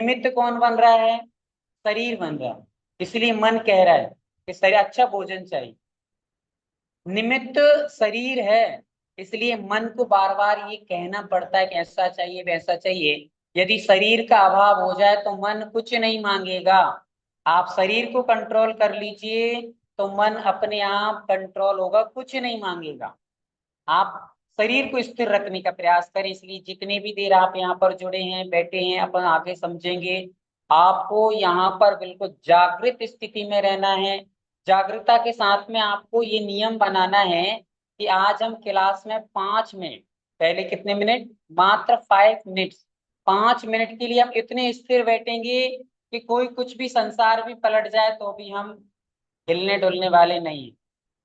निमित्त कौन बन रहा है? शरीर बन रहा है। इसलिए मन कह रहा है कि शरीर अच्छा भोजन चाहिए। निमित्त शरीर है, इसलिए मन को बार बार ये कहना पड़ता है कि ऐसा चाहिए वैसा चाहिए। यदि शरीर का अभाव हो जाए तो मन कुछ नहीं मांगेगा। आप शरीर को कंट्रोल कर लीजिए तो मन अपने आप कंट्रोल होगा, कुछ नहीं मांगेगा। आप शरीर को स्थिर रखने का प्रयास करें। इसलिए जितनी भी देर आप यहाँ पर जुड़े हैं, बैठे हैं, अपन आगे समझेंगे। आपको यहाँ पर बिल्कुल जागृत स्थिति में रहना है। जागरूकता के साथ में आपको ये नियम बनाना है कि आज हम क्लास में 5 मिनट, पहले कितने मिनट, मात्र 5 मिनट, 5 मिनट के लिए हम इतने स्थिर बैठेंगे कि कोई कुछ भी संसार भी पलट जाए तो भी हम हिलने डुलने वाले नहीं हैं।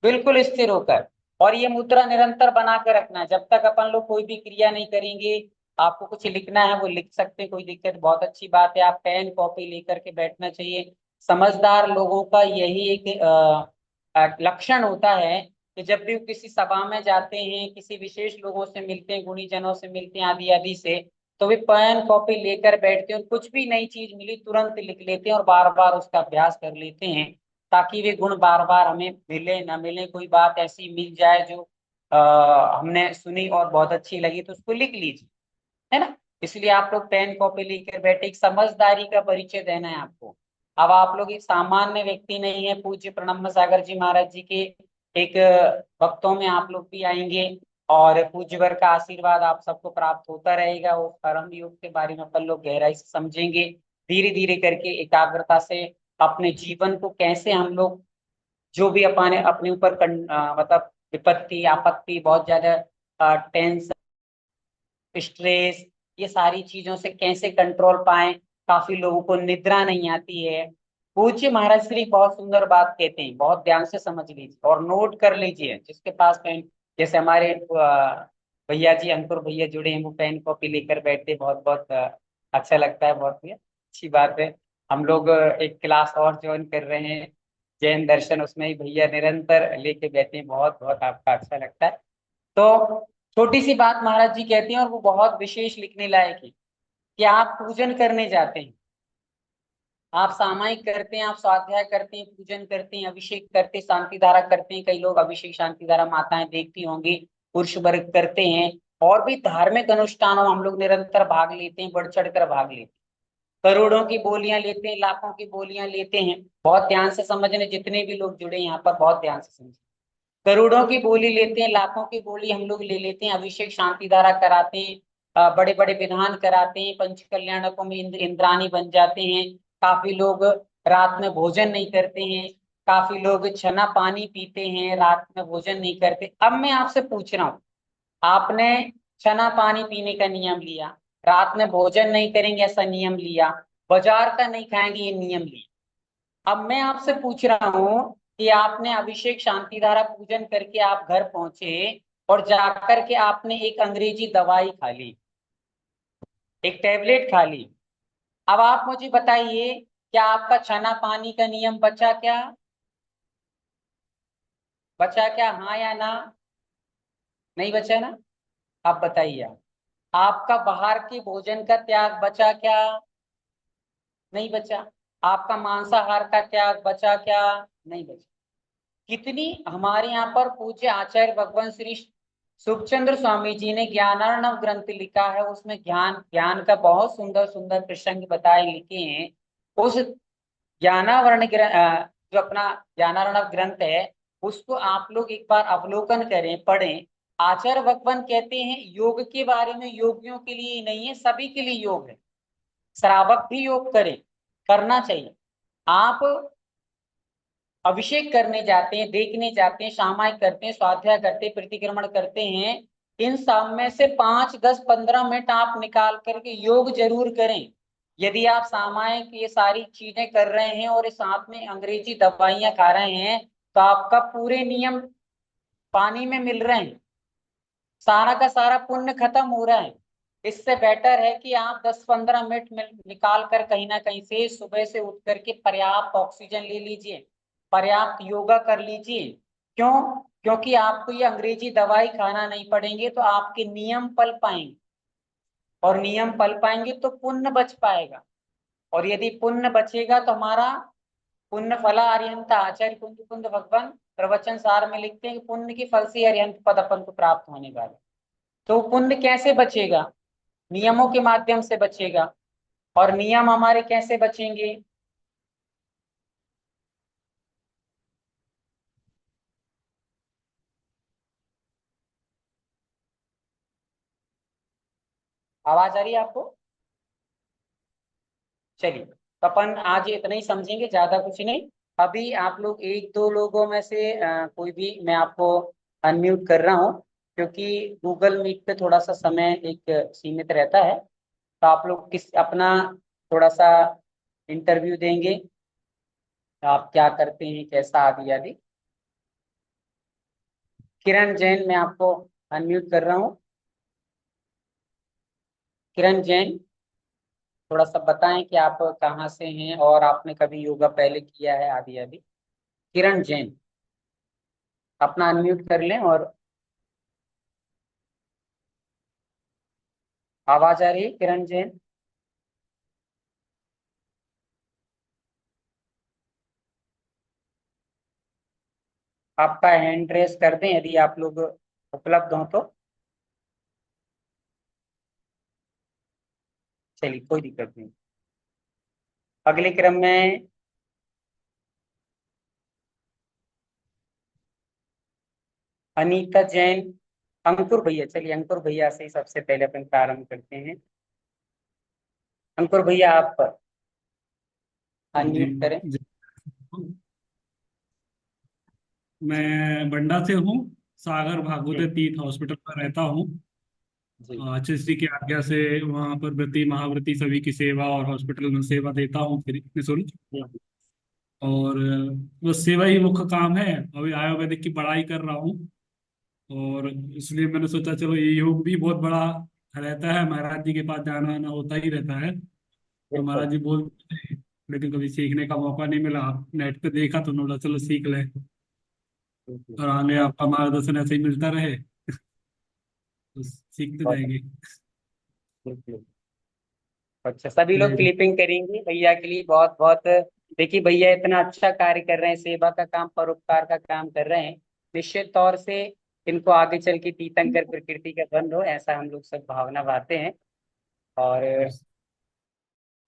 बिल्कुल स्थिर होकर। और ये मुद्रा निरंतर बना कर रखना है जब तक अपन लोग कोई भी क्रिया नहीं करेंगे। आपको कुछ लिखना है वो लिख सकते हैं, कोई दिक्कत, बहुत अच्छी बात है। आप पेन कॉपी लेकर के बैठना चाहिए। समझदार लोगों का यही एक लक्षण होता है कि जब भी वो किसी सभा में जाते हैं, किसी विशेष लोगों से मिलते हैं, गुणी जनों से मिलते हैं, आदि आदि से, तो वे पेन कॉपी लेकर बैठते हैं और कुछ भी नई चीज मिली तुरंत लिख लेते हैं और बार बार उसका अभ्यास कर लेते हैं, ताकि वे गुण बार बार हमें मिले ना मिले। कोई बात ऐसी मिल जाए जो हमने सुनी और बहुत अच्छी लगी तो उसको लिख लीजिए, है ना। इसलिए आप लोग पेन कॉपी लेकर बैठे, एक समझदारी का परिचय देना है आपको। अब आप लोग एक सामान्य व्यक्ति नहीं है, पूज्य प्रणब सागर जी महाराज जी के एक भक्तों में आप लोग भी आएंगे और पूज्यवर का आशीर्वाद आप सबको प्राप्त होता रहेगा। वो कर्म योग के बारे में अपन लोग गहराई से समझेंगे, धीरे धीरे करके एकाग्रता से अपने जीवन को कैसे हम लोग जो भी अपने अपने ऊपर मतलब विपत्ति आपत्ति, बहुत ज्यादा टेंस, स्ट्रेस, ये सारी चीजों से कैसे कंट्रोल पाए। काफी लोगों को निद्रा नहीं आती है। पूज्य महाराज श्री बहुत सुंदर बात कहते हैं, बहुत ध्यान से समझ लीजिए और नोट कर लीजिए जिसके पास पेन, जैसे हमारे भैया जी अंकुर भैया जुड़े हैं, वो पेन कॉपी लेकर बैठते, बहुत बहुत अच्छा लगता है, बहुत ही अच्छी बात है। हम लोग एक क्लास और ज्वाइन कर रहे हैं, जैन दर्शन, उसमें ही भैया निरंतर लेके बैठे हैं, बहुत बहुत आपका अच्छा लगता है। तो छोटी सी बात महाराज जी कहती हैं और वो बहुत विशेष लिखने लायक है कि आप पूजन करने जाते हैं, आप सामायिक करते हैं, आप स्वाध्याय करते हैं, पूजन करते हैं, अभिषेक करते हैं, शांति धारा करते हैं। कई लोग अभिषेक शांति धारा माताएं देखती होंगी, पुरुष वर्ग करते हैं। और भी धार्मिक अनुष्ठानों हम लोग निरंतर भाग लेते हैं, बढ़ चढ़ कर भाग लेते हैं। करोड़ों की बोलियां लेते हैं, लाखों की बोलियां लेते हैं। बहुत ध्यान से समझने, जितने भी लोग जुड़े यहाँ पर बहुत ध्यान से समझे। करोड़ों की बोली लेते हैं, लाखों की बोली हम लोग ले लेते हैं, अभिषेक शांति धारा कराते हैं, बड़े बड़े विधान कराते हैं, पंच कल्याणकों में इंद्राणी बन जाते हैं। काफी लोग रात में भोजन नहीं करते हैं, काफी लोग छना पानी पीते हैं, रात में भोजन नहीं करते। अब मैं आपसे पूछ रहा हूँ, आपने छना पानी पीने का नियम लिया, रात में भोजन नहीं करेंगे ऐसा नियम लिया, बाजार का नहीं खाएंगे ये नियम लिया। अब मैं आपसे पूछ रहा हूँ कि आपने अभिषेक शांति धारा पूजन करके आप घर पहुंचे और जाकर के आपने एक अंग्रेजी दवाई खा ली, एक टैबलेट खा ली। अब आप मुझे बताइए, क्या आपका छना पानी का नियम बचा क्या? बचा क्या, हाँ या ना? नहीं बचा ना? आप बताइए। आपका बाहर के भोजन का त्याग बचा क्या? नहीं बचा। आपका मांसाहार का त्याग बचा क्या? नहीं बचा। कितनी हमारे यहाँ पर पूज्य आचार्य भगवान श्री सुखचंद्र स्वामी जी ने ज्ञानार्णव ग्रंथ लिखा है, उसमें ज्ञान ज्ञान का बहुत सुंदर सुंदर प्रसंग बताए लिखे हैं। उस ज्ञानावरण जो अपना ज्ञानार्णव ग्रंथ है, उसको आप लोग एक बार अवलोकन करें, पढ़ें। आचार्य भगवान कहते हैं योग के बारे में, योगियों के लिए ही नहीं है, सभी के लिए योग है। श्रावक भी योग करें, करना चाहिए। आप अभिषेक करने जाते हैं, देखने जाते हैं, सामायिक करते हैं, स्वाध्याय करते हैं, प्रतिक्रमण करते हैं, इन सब में से 5 10 15 मिनट आप निकाल करके योग जरूर करें। यदि आप सामायिक ये सारी चीजें कर रहे हैं और साथ में अंग्रेजी दवाइयां खा रहे हैं तो आपका पूरे नियम पानी में मिल रहे हैं, सारा का सारा पुण्य खत्म हो रहा है। इससे बेटर है कि आप 10 15 मिनट में निकाल कर कहीं ना कहीं से सुबह से उठ करके पर्याप्त ऑक्सीजन ले लीजिए, पर्याप्त योगा कर लीजिए। क्यों? क्योंकि आपको ये अंग्रेजी दवाई खाना नहीं पड़ेंगे तो आपके नियम पल पाएंगे, और नियम पल पाएंगे तो पुण्य बच पाएगा। और यदि पुण्य बचेगा तो हमारा पुण्य फला अरिहंत आचार्य कुंज कुंज भगवान प्रवचन सार में लिखते हैं कि पुण्य के फल से अरिहंत पद अपन को प्राप्त होने वाला। तो पुण्य कैसे बचेगा? नियमों के माध्यम से बचेगा। और नियम हमारे कैसे बचेंगे? आवाज आ रही है आपको? चलिए, तो अपन आज इतना ही समझेंगे, ज्यादा कुछ नहीं। अभी आप लोग एक दो लोगों में से कोई भी, मैं आपको अनम्यूट कर रहा हूँ, क्योंकि गूगल मीट पे थोड़ा सा समय एक सीमित रहता है। तो आप लोग किस अपना थोड़ा सा इंटरव्यू देंगे, आप क्या करते हैं, कैसा, आदि आदि। किरण जैन, मैं आपको अनम्यूट कर रहा हूँ। किरण जैन, थोड़ा सा बताएं कि आप कहाँ से हैं और आपने कभी योगा पहले किया है, आदि आदि। किरण जैन, अपना अनम्यूट कर लें। और आवाज आ रही है किरण जैन? आपका हैंड रेस कर दें यदि आप लोग उपलब्ध हो तो। चलिए, कोई दिक्कत नहीं। अगले क्रम में अनीता जैन। अंकुर भैया, चलिए अंकुर भैया से ही सबसे पहले अपन प्रारंभ करते हैं। अंकुर भैया, आप जी, अनम्यूट करें। जी। मैं बंडा से हूँ। सागर भागवत जी तीर्थ हॉस्पिटल में रहता हूँ। जी। एचएससी की आज्ञा से वहाँ पर व्रती महाव्रती सभी की सेवा और हॉस्पिटल में सेवा देता हूँ फ्री निःशुल्क। जी और बस सेवा ही मुख्य काम है। अभी आयुर्वेदिक की पढ़ाई कर रहा हूँ। और इसलिए मैंने सोचा चलो ये योग भी बहुत बड़ा रहता है, महाराज जी के पास जाना आना होता ही रहता है। तो बिल्कुल महाराज जी बोलते हैं, लेकिन कभी सीखने का मौका नहीं मिला। नेट पे देखा तो बोला चलो सीख ले। बिल्कुल। और आगे आपका मार्गदर्शन ऐसे ही मिलता रहे तो सीखते बहुत जाएंगे। बिल्कुल। अच्छा, सभी लोग जी, जी। क्लिपिंग करेंगे भैया के लिए, बहुत बहुत। देखिए, भैया इतना अच्छा कार्य कर रहे हैं, सेवा का काम, परोपकार का काम कर रहे हैं। निश्चित तौर से इनको आगे चल के तीर्थंकर प्रकृति का बंध हो, ऐसा हम लोग सब भावना बांधते हैं। और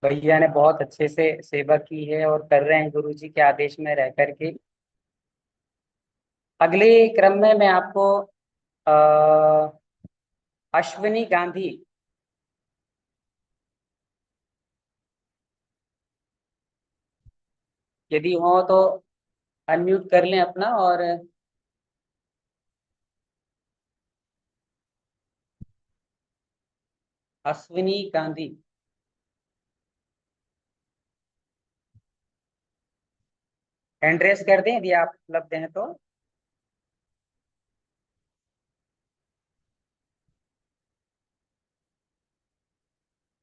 भैया ने बहुत अच्छे से सेवा की है और कर रहे हैं गुरु जी के आदेश में रह करके। अगले क्रम में मैं आपको अश्विनी गांधी, यदि हो तो अनम्यूट कर लें अपना। और अश्विनी गांधी, हैंड रेस कर दें यदि आप उपलब्ध हैं तो।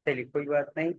चलिए, कोई बात नहीं।